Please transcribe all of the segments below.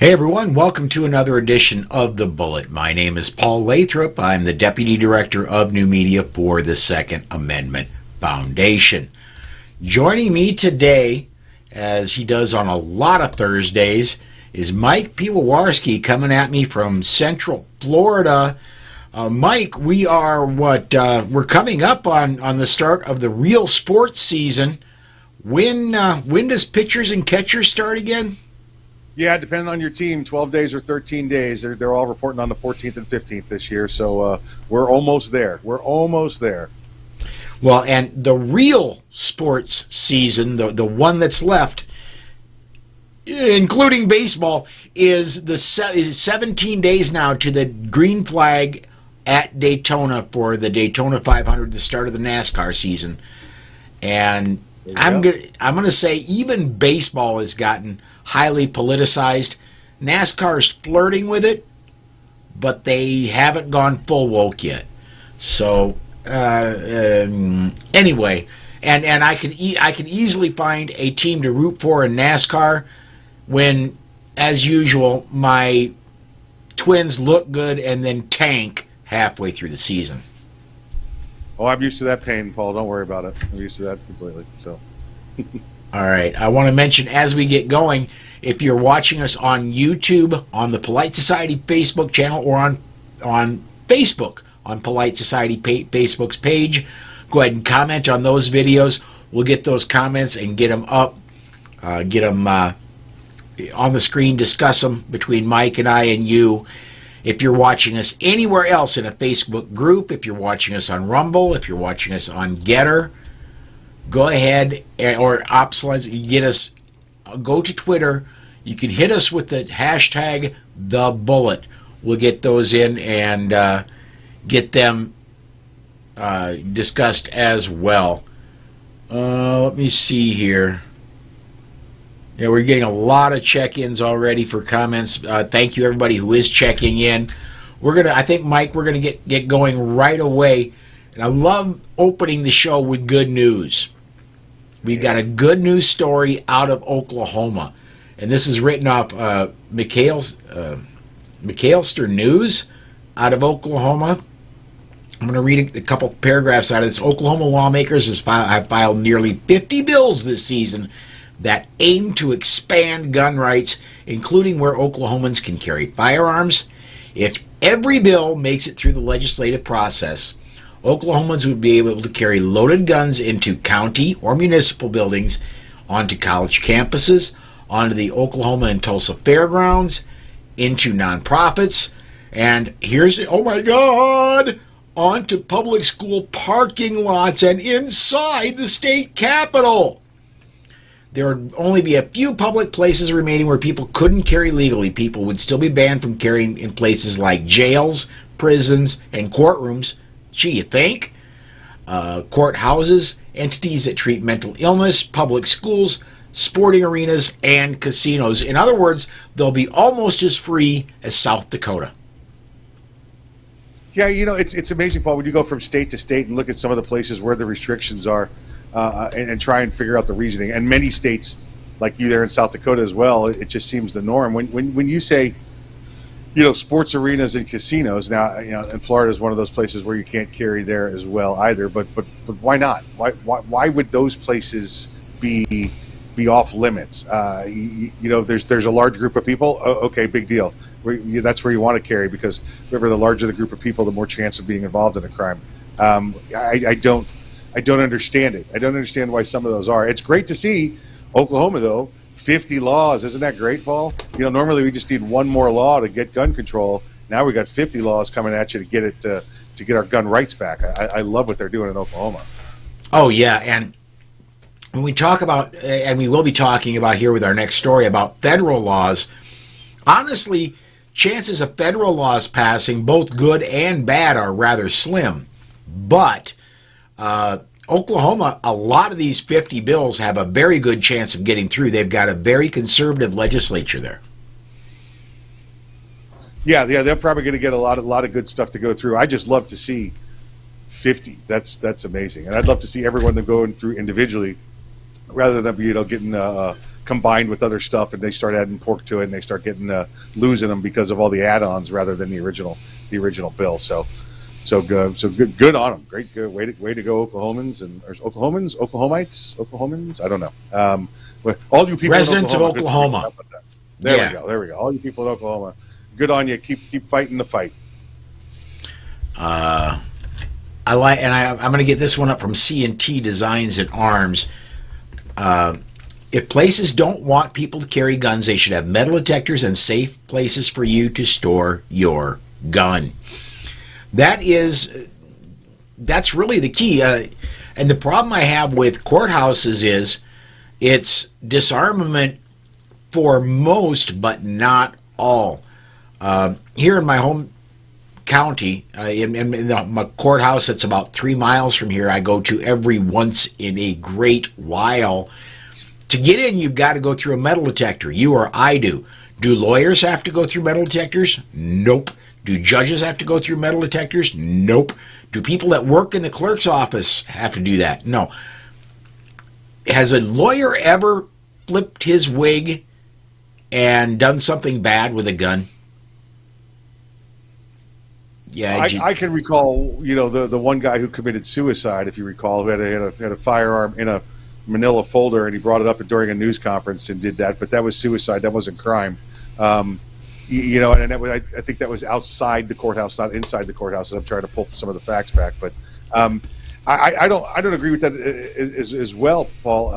Hey everyone, welcome to another edition of The Bullet. My name is Paul Lathrop. I'm the Deputy Director of New Media for the Second Amendment Foundation. Joining me today, as he does on a lot of Thursdays, is Mike Piwowarski coming at me from Central Florida. Mike, we are we're coming up on the start of the real sports season. When does pitchers and catchers start again? Yeah, depending on your team, 12 days or 13 days. They're all reporting on the 14th and 15th this year, so we're almost there. We're almost there. Well, and the real sports season, the one that's left, including baseball, is 17 days now to the green flag at Daytona for the Daytona 500, the start of the NASCAR season. And I'm gonna say even baseball has gotten highly politicized. NASCAR's flirting with it, but they haven't gone full woke yet. So anyway, and I can easily find a team to root for in NASCAR when, as usual, my Twins look good and then tank halfway through the season. Oh, I'm used to that pain, Paul. Don't worry about it. I'm used to that completely. So. All right. I want to mention as we get going, if you're watching us on YouTube, on the Polite Society Facebook channel, or on Facebook, on Polite Society Facebook's page, go ahead and comment on those videos. We'll get those comments and get them up, get them on the screen, discuss them between Mike and I and you. If you're watching us anywhere else in a Facebook group, if you're watching us on Rumble, if you're watching us on Getter, go ahead, or Opslines, you get us, go to Twitter. You can hit us with the hashtag #TheBullet. We'll get those in and get them discussed as well. Let me see here. Yeah, we're getting a lot of check-ins already for comments. Thank you, everybody who is checking in. I think, Mike, we're gonna get going right away. And I love opening the show with good news. We've got a good news story out of Oklahoma, and this is written off McAllister News out of Oklahoma. I'm going to read a couple paragraphs out of this. Oklahoma lawmakers have filed nearly 50 bills this season that aim to expand gun rights, including where Oklahomans can carry firearms. If every bill makes it through the legislative process, Oklahomans would be able to carry loaded guns into county or municipal buildings, onto college campuses, onto the Oklahoma and Tulsa fairgrounds, into nonprofits, and oh my God, onto public school parking lots and inside the state capitol. There would only be a few public places remaining where people couldn't carry legally. People would still be banned from carrying in places like jails, prisons, and courtrooms. Gee, you think? Courthouses, entities that treat mental illness, public schools, sporting arenas, and casinos. In other words, they'll be almost as free as South Dakota. Yeah, it's amazing, Paul, when you go from state to state and look at some of the places where the restrictions are and try and figure out the reasoning. And many states, like you there in South Dakota as well, it just seems the norm. When you say, sports arenas and casinos. Now, and Florida is one of those places where you can't carry there as well either. But why not? Why would those places be off limits? There's a large group of people. Oh, okay, big deal. That's where you want to carry, because remember, the larger the group of people, the more chance of being involved in a crime. I don't understand it. I don't understand why some of those are. It's great to see Oklahoma, though. 50 laws. Isn't that great, Paul? Normally we just need one more law to get gun control. Now we got 50 laws coming at you to get our gun rights back. I love what they're doing in Oklahoma. Oh, yeah. And when we talk about, and we will be talking about here with our next story about federal laws, honestly, chances of federal laws passing, both good and bad, are rather slim. But Oklahoma, a lot of these 50 bills have a very good chance of getting through. They've got a very conservative legislature there. Yeah, they're probably going to get a lot of good stuff to go through. I just love to see 50. That's amazing, and I'd love to see everyone going through individually, rather than getting combined with other stuff, and they start adding pork to it, and they start getting losing them because of all the add-ons rather than the original bill. So good on them. Great, good way to go, Oklahomans or Oklahomites. I don't know. All you people, residents of Oklahoma. There we go. All you people in Oklahoma, good on you. Keep fighting the fight. I'm going to get this one up from C&T Designs and Arms. If places don't want people to carry guns, they should have metal detectors and safe places for you to store your gun. That's really the key. And the problem I have with courthouses is it's disarmament for most, but not all. Here in my home county, in my courthouse that's about 3 miles from here, I go to every once in a great while. To get in, you've got to go through a metal detector. You or I do. Do lawyers have to go through metal detectors? Nope. Do judges have to go through metal detectors? Nope. Do people that work in the clerk's office have to do that? No. Has a lawyer ever flipped his wig and done something bad with a gun? Yeah, I can recall, the one guy who committed suicide, if you recall, who had a firearm in a manila folder, and he brought it up during a news conference and did that, but that was suicide. That wasn't crime. And that was, I think that was outside the courthouse, not inside the courthouse. I'm trying to pull some of the facts back, but I don't agree with that as well, Paul.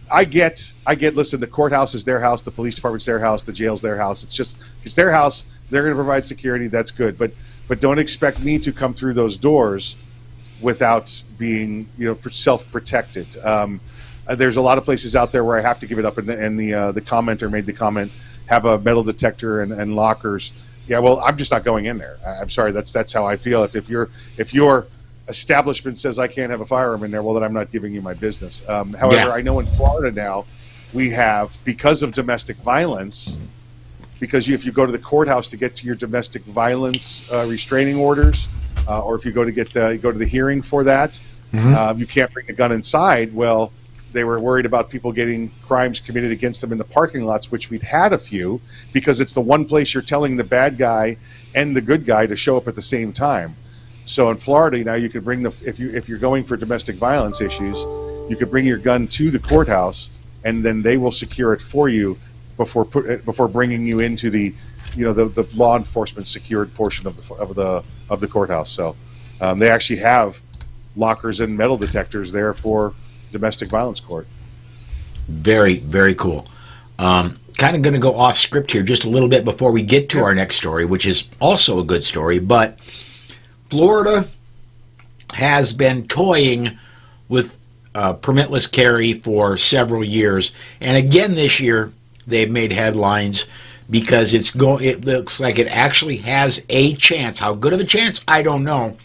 I get. Listen, the courthouse is their house, the police department's their house, the jail's their house. It's their house. They're going to provide security. That's good, but don't expect me to come through those doors without being self-protected. There's a lot of places out there where I have to give it up, and the commenter made the comment, have a metal detector and lockers. Yeah, well, I'm just not going in there. I'm sorry, that's how I feel. If your establishment says I can't have a firearm in there, well, then I'm not giving you my business. However, I know in Florida now we have, because of domestic violence, because if you go to the courthouse to get to your domestic violence restraining orders, or if you go to go to the hearing for that, you can't bring the gun inside. Well, they were worried about people getting crimes committed against them in the parking lots, which we'd had a few, because it's the one place you're telling the bad guy and the good guy to show up at the same time. So in Florida now, you could bring if you're going for domestic violence issues, you could bring your gun to the courthouse, and then they will secure it for you before bringing you into the law enforcement secured portion of the courthouse. So they actually have lockers and metal detectors there for domestic violence court. Very, very cool. Kind of going to go off script here just a little bit before we get to our next story, which is also a good story. But Florida has been toying with permitless carry for several years, and again this year they've made headlines because it looks like it actually has a chance. How good of a chance, I don't know,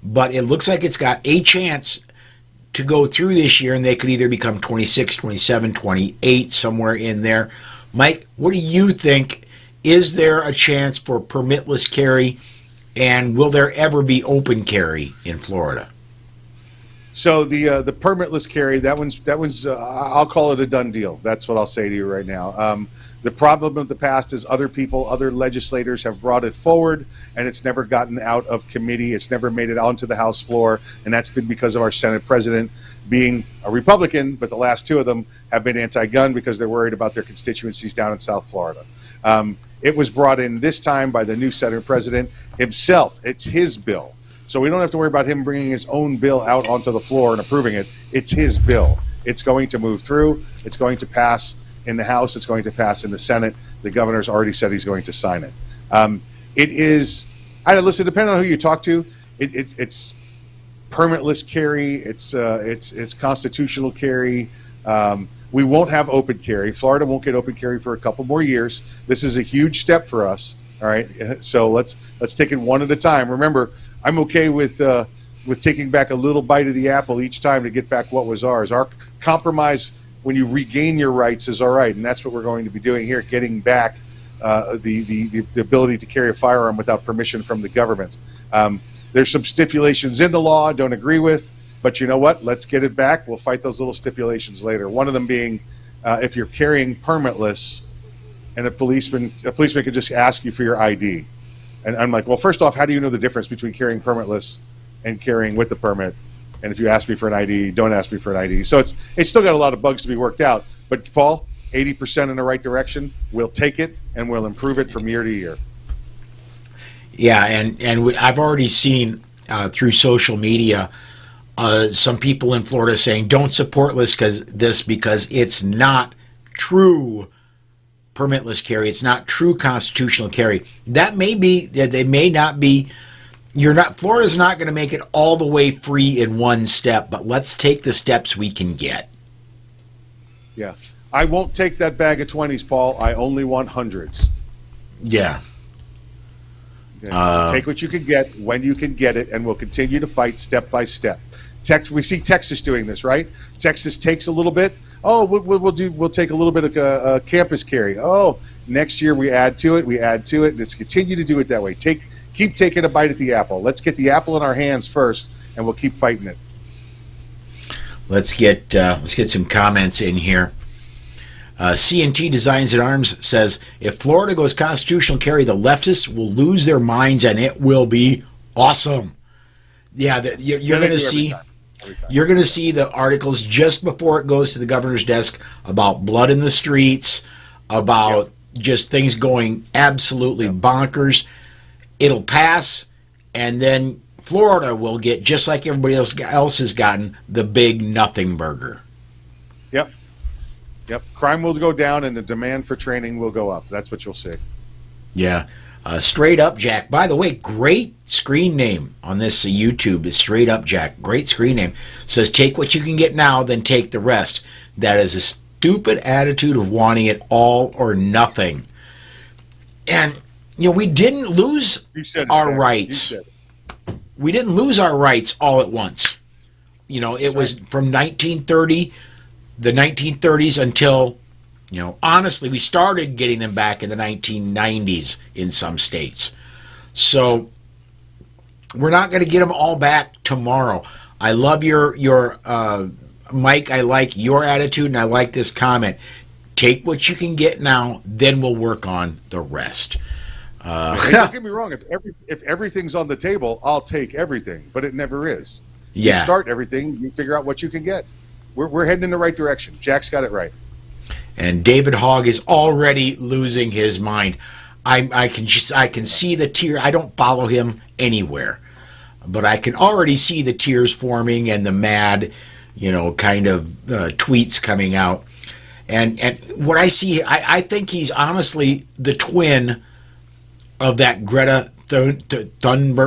but it looks like it's got a chance to go through this year, and they could either become 26, 27, 28, somewhere in there. Mike, what do you think? Is there a chance for permitless carry, and will there ever be open carry in Florida? So the permitless carry, that one's I'll call it a done deal. That's what I'll say to you right now. The problem of the past is other legislators have brought it forward, and it's never gotten out of committee. It's never made it onto the House floor, and that's been because of our Senate president being a Republican, but the last two of them have been anti-gun because they're worried about their constituencies down in South Florida. It was brought in this time by the new Senate president himself. It's his bill. So we don't have to worry about him bringing his own bill out onto the floor and approving it. It's his bill. It's going to move through. It's going to pass in the House. It's going to pass in the Senate. The governor's already said he's going to sign it. It is, listen, depending on who you talk to, it's permitless carry. It's constitutional carry. We won't have open carry. Florida won't get open carry for a couple more years. This is a huge step for us. All right. So let's take it one at a time. Remember, I'm okay with taking back a little bite of the apple each time to get back what was ours. Our compromise, when you regain your rights, is all right, and that's what we're going to be doing here, getting back the ability to carry a firearm without permission from the government. There's some stipulations in the law I don't agree with. But you know what? Let's get it back. We'll fight those little stipulations later. One of them being if you're carrying permitless, and a policeman could just ask you for your ID. And I'm like, well, first off, how do you know the difference between carrying permitless and carrying with the permit? And if you ask me for an ID, don't ask me for an ID. So it's still got a lot of bugs to be worked out. But Paul, 80% in the right direction. We'll take it and we'll improve it from year to year. Yeah, I've already seen through social media some people in Florida saying don't support this because it's not true permitless carry. It's not true constitutional carry. That may be, they may not be. Florida's not going to make it all the way free in one step, but let's take the steps we can get. Yeah. I won't take that bag of 20s, Paul. I only want hundreds. Yeah. Okay. Take what you can get when you can get it, and we'll continue to fight step by step. We see Texas doing this, right? Texas takes a little bit. Oh, we'll take a little bit of campus carry. Oh, next year we add to it. And let's continue to do it that way. Keep taking a bite at the apple. Let's get the apple in our hands first, and we'll keep fighting it. Let's get some comments in here. CNT Designs and Arms says, if Florida goes constitutional carry, the leftists will lose their minds, and it will be awesome. Yeah, you're going to see. You're going to see the articles just before it goes to the governor's desk about blood in the streets, about just things going absolutely bonkers. It'll pass, and then Florida will get, just like everybody else has gotten, the big nothing burger. Yep. Crime will go down, and the demand for training will go up. That's what you'll see. Yeah. Straight Up Jack. By the way, great screen name on this YouTube is Straight Up Jack. Great screen name. Says, take what you can get now, then take the rest. That is a stupid attitude of wanting it all or nothing. And, we didn't lose our rights. We didn't lose our rights all at once. It was from 1930, the 1930s until... honestly, we started getting them back in the 1990s in some states. So we're not going to get them all back tomorrow. I love your Mike, I like your attitude, and I like this comment. Take what you can get now, then we'll work on the rest. Don't get me wrong. If everything's on the table, I'll take everything, but it never is. Yeah. You start everything, you figure out what you can get. We're heading in the right direction. Jack's got it right. And David Hogg is already losing his mind. I can see the tear. I don't follow him anywhere, but I can already see the tears forming and the mad, kind of tweets coming out. And what I see, I think he's honestly the twin of that Greta Thunderbird.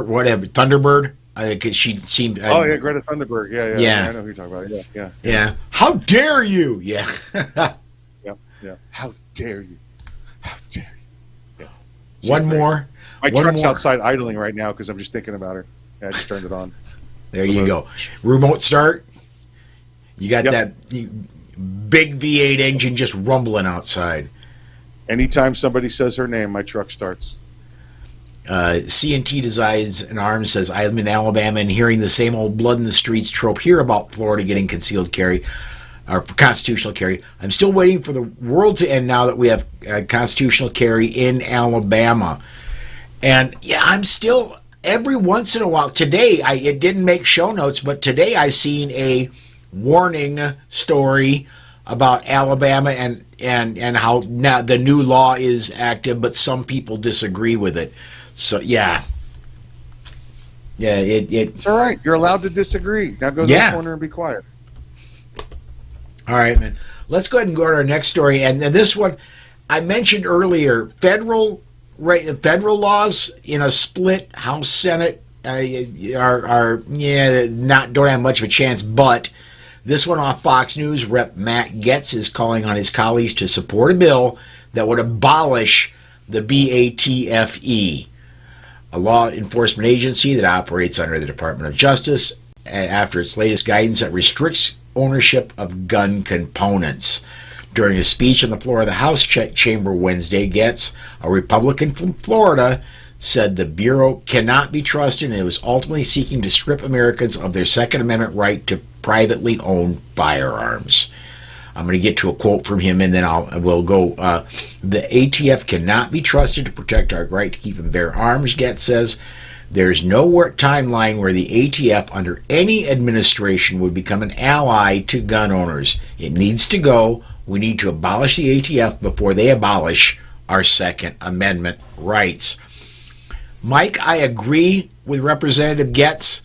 Because she seemed. Greta Thunberg. Yeah. I know who you're talking about. Yeah. How dare you? Yeah. Yeah. How dare you? How dare you? Yeah. One more. My truck's outside idling right now because I'm just thinking about her. Yeah, I just turned it on. There you go. Remote start. You got that big V8 engine just rumbling outside. Anytime somebody says her name, my truck starts. CNT Designs and Arms says, I'm in Alabama and hearing the same old blood in the streets trope here about Florida getting concealed carry. Or constitutional carry. I'm still waiting for the world to end now that we have constitutional carry in Alabama. And I'm still, every once in a while, today, it didn't make show notes, but today I seen a warning story about Alabama and how now the new law is active, but some people disagree with it. So, yeah. It's all right. You're allowed to disagree. Now go to the corner and be quiet. All right, man. Let's go ahead and go to our next story. And this one, I mentioned earlier, federal laws in a split House Senate don't have much of a chance. But this one off Fox News, Rep. Matt Gaetz is calling on his colleagues to support a bill that would abolish the BATFE, a law enforcement agency that operates under the Department of Justice after its latest guidance that restricts ownership of gun components. During a speech on the floor of the House chamber Wednesday, Gaetz, a Republican from Florida, said the Bureau cannot be trusted and it was ultimately seeking to strip Americans of their Second Amendment right to privately own firearms. I'm going to get to a quote from him, and then we'll go. The ATF cannot be trusted to protect our right to keep and bear arms, Getz says. There's no timeline where the ATF, under any administration, would become an ally to gun owners. It needs to go. We need to abolish the ATF before they abolish our Second Amendment rights. Mike, I agree with Representative Getz.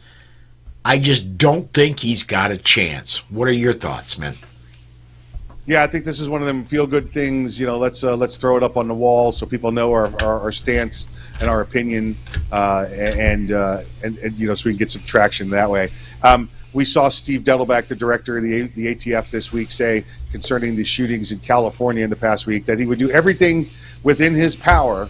I just don't think he's got a chance. What are your thoughts, man? Yeah, I think this is one of them feel-good things. You know, let's throw it up on the wall so people know our stance and our opinion, and you know, so we can get some traction that way. We saw Steve Dettelbach, the director of the ATF, this week say concerning the shootings in California in the past week that he would do everything within his power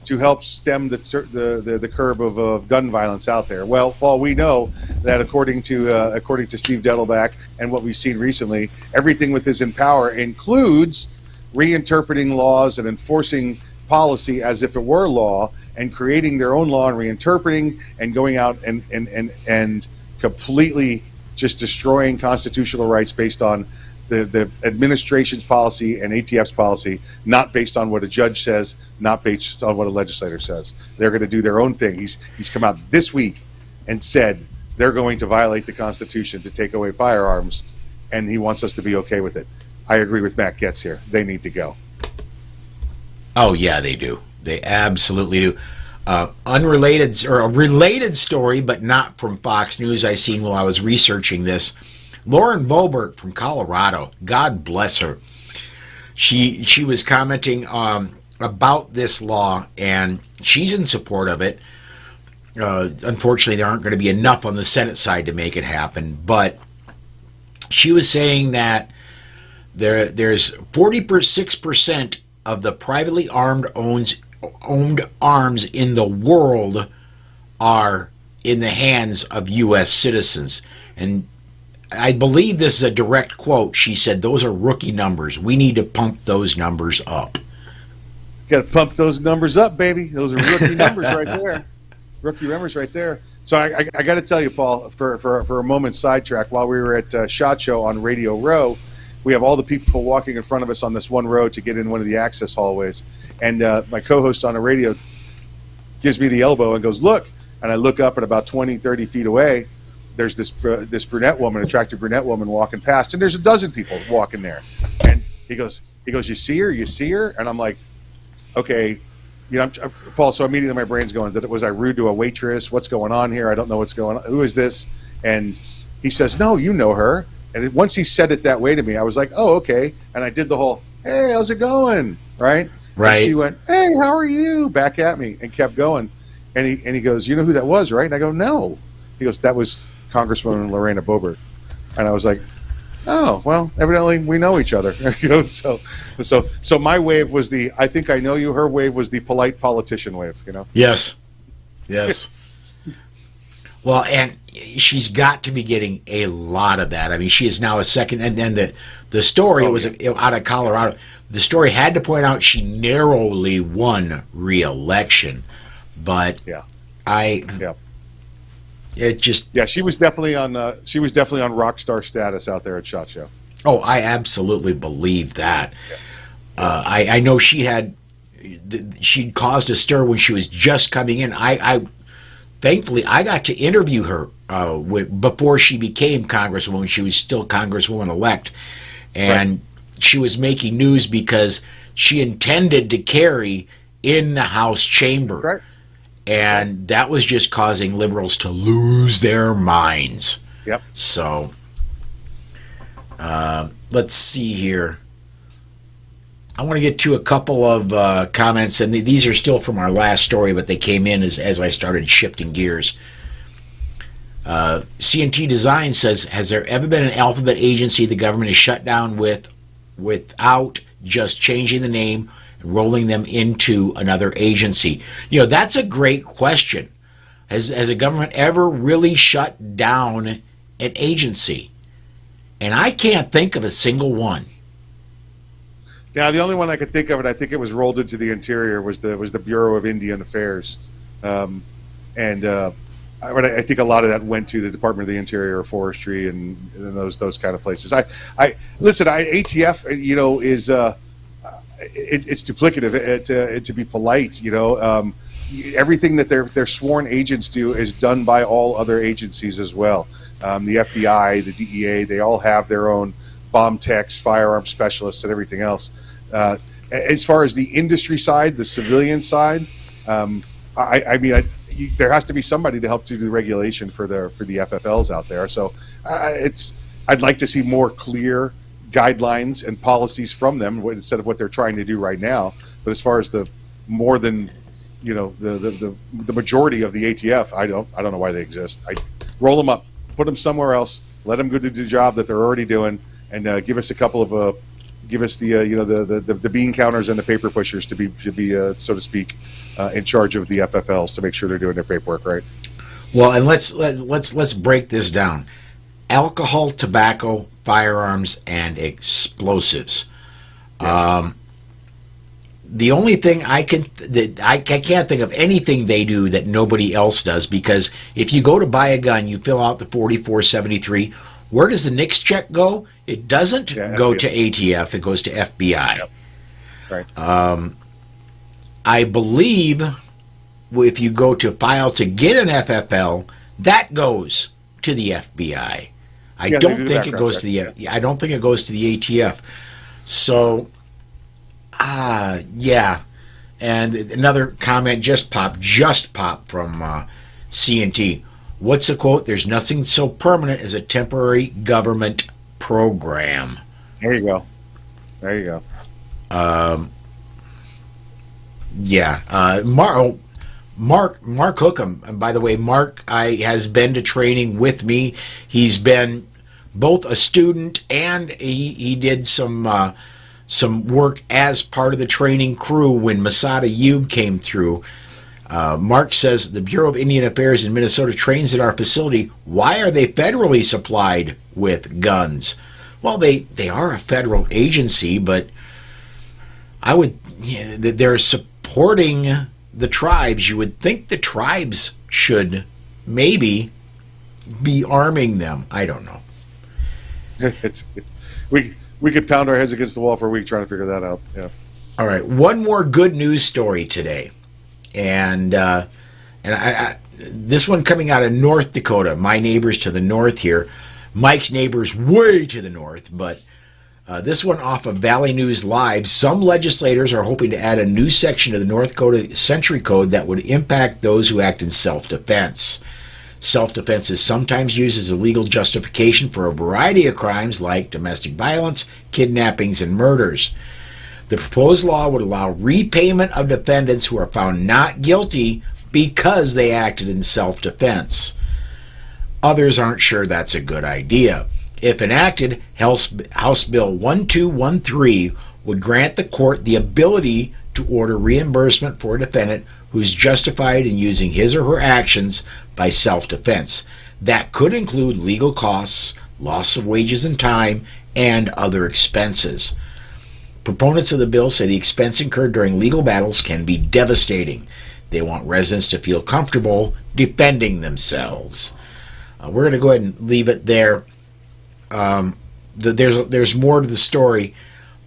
to help stem the curve of gun violence out there. Well, Paul, we know that according to Steve Dettelbach and what we've seen recently, everything within power includes reinterpreting laws and enforcing policy as if it were law, and creating their own law and reinterpreting and going out and completely just destroying constitutional rights based on the administration's policy and ATF's policy, not based on what a judge says, not based on what a legislator says. They're going to do their own thing. He's come out this week and said they're going to violate the Constitution to take away firearms, and he wants us to be okay with it. I agree with Matt Getz here. They need to go. Oh, yeah, they do. They absolutely do. Unrelated, or a related story, but not from Fox News, I seen while I was researching this. Lauren Boebert from Colorado, God bless her. She was commenting about this law, and she's in support of it. Unfortunately, there aren't going to be enough on the Senate side to make it happen, but she was saying that there's 46% of the privately owned arms in the world are in the hands of U.S. citizens. And I believe this is a direct quote. She said, those are rookie numbers. We need to pump those numbers up. Got to pump those numbers up, baby. Those are rookie numbers right there. Rookie numbers right there. So I got to tell you, Paul, for a moment sidetrack, while we were at SHOT Show on Radio Row, we have all the people walking in front of us on this one road to get in one of the access hallways. And my co-host on the radio gives me the elbow and goes, look. And I look up at about 20, 30 feet away. There's this brunette woman, attractive brunette woman walking past. And there's a dozen people walking there. And he goes, you see her? You see her? And I'm like, okay. You know, Paul, so immediately my brain's going, was I rude to a waitress? What's going on here? I don't know what's going on. Who is this? And he says, no, you know her. And once he said it that way to me, I was like, oh, okay. And I did the whole, hey, how's it going? Right? Right. And she went, hey, how are you? Back at me, and kept going. And he goes, you know who that was, right? And I go, no. He goes, that was Congresswoman Lorena Boebert. And I was like, oh, well, evidently we know each other. You know, so my wave was the I think I know you. Her wave was the polite politician wave. You know. Yes. Well, and she's got to be getting a lot of that. I mean, she is now a second. And then the story was out of Colorado. The story had to point out she narrowly won re-election, but it just she was definitely on rock star status out there at SHOT Show. Oh, I absolutely believe that. Yeah. I know she'd caused a stir when she was just coming in. Thankfully, I got to interview her before she became Congresswoman, when she was still Congresswoman-elect. And she was making news because she intended to carry in the House chamber. Right. And that was just causing liberals to lose their minds. Yep. So, let's see here. I want to get to a couple of comments, and these are still from our last story, but they came in as I started shifting gears. CNT Design says, has there ever been an alphabet agency the government has shut down without just changing the name and rolling them into another agency? You know, that's a great question. Has a government ever really shut down an agency? And I can't think of a single one. Yeah, the only one I could think of, and I think it was rolled into the Interior, was the Bureau of Indian Affairs. And I think a lot of that went to the Department of the Interior or Forestry and those kind of places. I listen. ATF, is it's duplicative. To be polite, everything that their sworn agents do is done by all other agencies as well. The FBI, the DEA, they all have their own bomb techs, firearm specialists, and everything else. As far as the industry side, the civilian side, there has to be somebody to help do the regulation for the FFLs out there. So I'd like to see more clear guidelines and policies from them instead of what they're trying to do right now. But as far as the more than the majority of the ATF, I don't know why they exist. I roll them up, put them somewhere else, let them go do the job that they're already doing, and give us a couple of give us the bean counters and the paper pushers to be so to speak in charge of the FFLs to make sure they're doing their paperwork right. Well, and let's break this down: alcohol, tobacco, firearms, and explosives. Yeah. The only thing I can't think of anything they do that nobody else does, because if you go to buy a gun, you fill out the 4473. Where does the NICS check go? It doesn't go to ATF. It goes to FBI. Yep. Right. I believe if you go to file to get an FFL, that goes to the FBI. I don't think it goes to the. I don't think it goes to the ATF. So, yeah. And another comment just popped from C&T. What's the quote? There's nothing so permanent as a temporary government program. There you go. Yeah. Mark Hookham. And by the way, Mark has been to training with me. He's been both a student and he did some work as part of the training crew when Masada Yub came through. Mark says the Bureau of Indian Affairs in Minnesota trains at our facility. Why are they federally supplied with guns? Well, they are a federal agency, but they're supporting the tribes. You would think the tribes should maybe be arming them. I don't know. We could pound our heads against the wall for a week trying to figure that out. Yeah. All right, one more good news story today. And this one coming out of North Dakota, my neighbors to the north here. Mike's neighbors way to the north, but this one off of Valley News Live. Some legislators are hoping to add a new section to the North Dakota Century Code that would impact those who act in self-defense. Self-defense is sometimes used as a legal justification for a variety of crimes like domestic violence, kidnappings, and murders. The proposed law would allow repayment of defendants who are found not guilty because they acted in self-defense. Others aren't sure that's a good idea. If enacted, House Bill 1213 would grant the court the ability to order reimbursement for a defendant who is justified in using his or her actions by self-defense. That could include legal costs, loss of wages and time, and other expenses. Proponents of the bill say the expense incurred during legal battles can be devastating. They want residents to feel comfortable defending themselves. We're going to go ahead and leave it there. There's more to the story,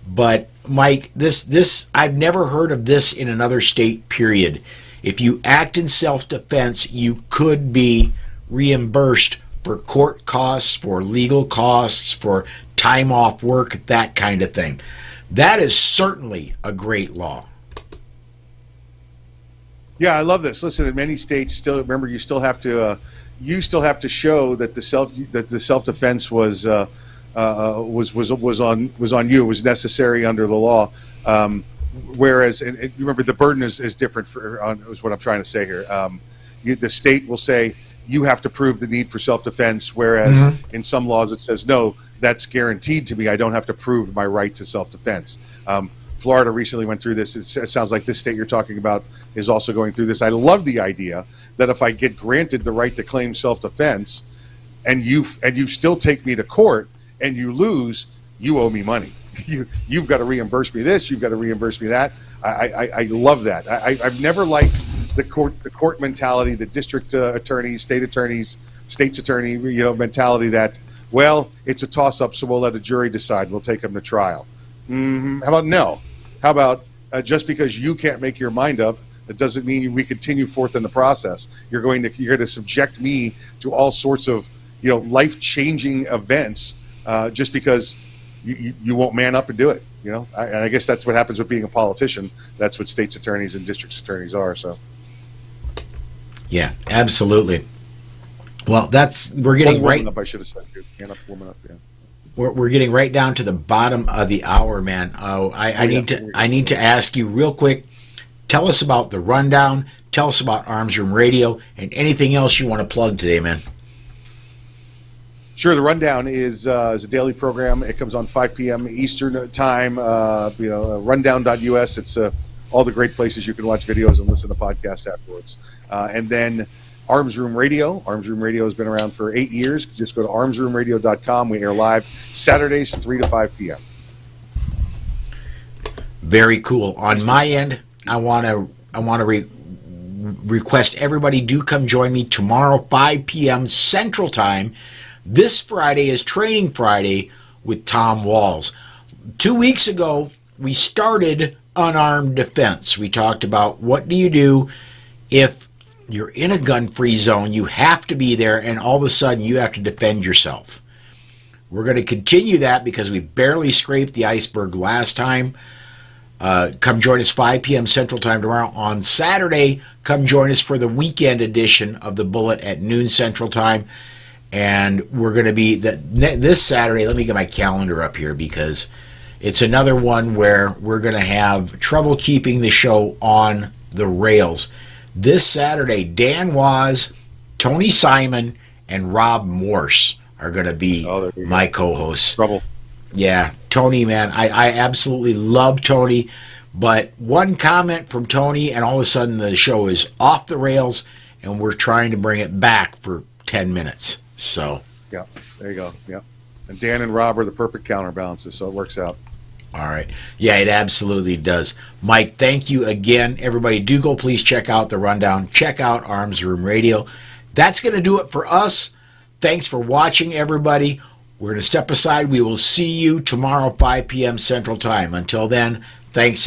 but Mike, this I've never heard of this in another state, period. If you act in self-defense, you could be reimbursed for court costs, for legal costs, for time off work, that kind of thing. That is certainly a great law. Yeah, I love this. Listen, in many states, still remember you still have to show that the self-defense was on you, was necessary under the law. Whereas, and remember, the burden is different. Is what I'm trying to say here. The state will say you have to prove the need for self-defense, whereas in some laws it says no. That's guaranteed to me. I don't have to prove my right to self-defense. Florida recently went through this. It sounds like this state you're talking about is also going through this. I love the idea that if I get granted the right to claim self-defense, and you still take me to court and you lose, you owe me money. You've got to reimburse me this. You've got to reimburse me that. I love that. I've never liked the court mentality, the district attorneys, state's attorney, mentality that, well, it's a toss up, so we'll let a jury decide. We'll take them to trial. How about no? How about just because you can't make your mind up, it doesn't mean we continue forth in the process. You're going to subject me to all sorts of life changing events just because you won't man up and do it. And I guess that's what happens with being a politician. That's what state's attorneys and district attorneys are. So, yeah, absolutely. Well, we're getting right up. I should have said, man up, woman up. Yeah. We're getting right down to the bottom of the hour, man. I need to ask you real quick. Tell us about the rundown. Tell us about Arms Room Radio and anything else you want to plug today, man. Sure. The rundown is a daily program. It comes on 5 p.m. Eastern time. Rundown.us. It's all the great places you can watch videos and listen to podcasts afterwards. And then Arms Room Radio. Arms Room Radio has been around for 8 years. Just go to armsroomradio.com. We air live Saturdays 3 to 5 p.m. Very cool. On my end, I want to request everybody do come join me tomorrow 5 p.m. Central Time. This Friday is Training Friday with Tom Walls. 2 weeks ago, we started unarmed defense. We talked about what do you do if you're in a gun-free zone, you have to be there, and all of a sudden you have to defend yourself. We're going to continue that because we barely scraped the iceberg last time. Come join us 5 p.m. Central Time tomorrow. On Saturday, come join us for the weekend edition of The Bullet at noon Central Time. And we're going to be this Saturday. Let me get my calendar up here because it's another one where we're going to have trouble keeping the show on the rails. This Saturday, Dan Waz, Tony Simon, and Rob Morse are going to be my co-hosts. Trouble. Yeah, Tony, man, I absolutely love Tony, but one comment from Tony, and all of a sudden the show is off the rails, and we're trying to bring it back for 10 minutes. So yeah, there you go. Yeah, and Dan and Rob are the perfect counterbalances, so it works out. All right. Yeah, it absolutely does. Mike, thank you again. Everybody, do go please check out the rundown. Check out Arms Room Radio. That's going to do it for us. Thanks for watching, everybody. We're going to step aside. We will see you tomorrow, 5 p.m. Central Time. Until then, thanks, everybody.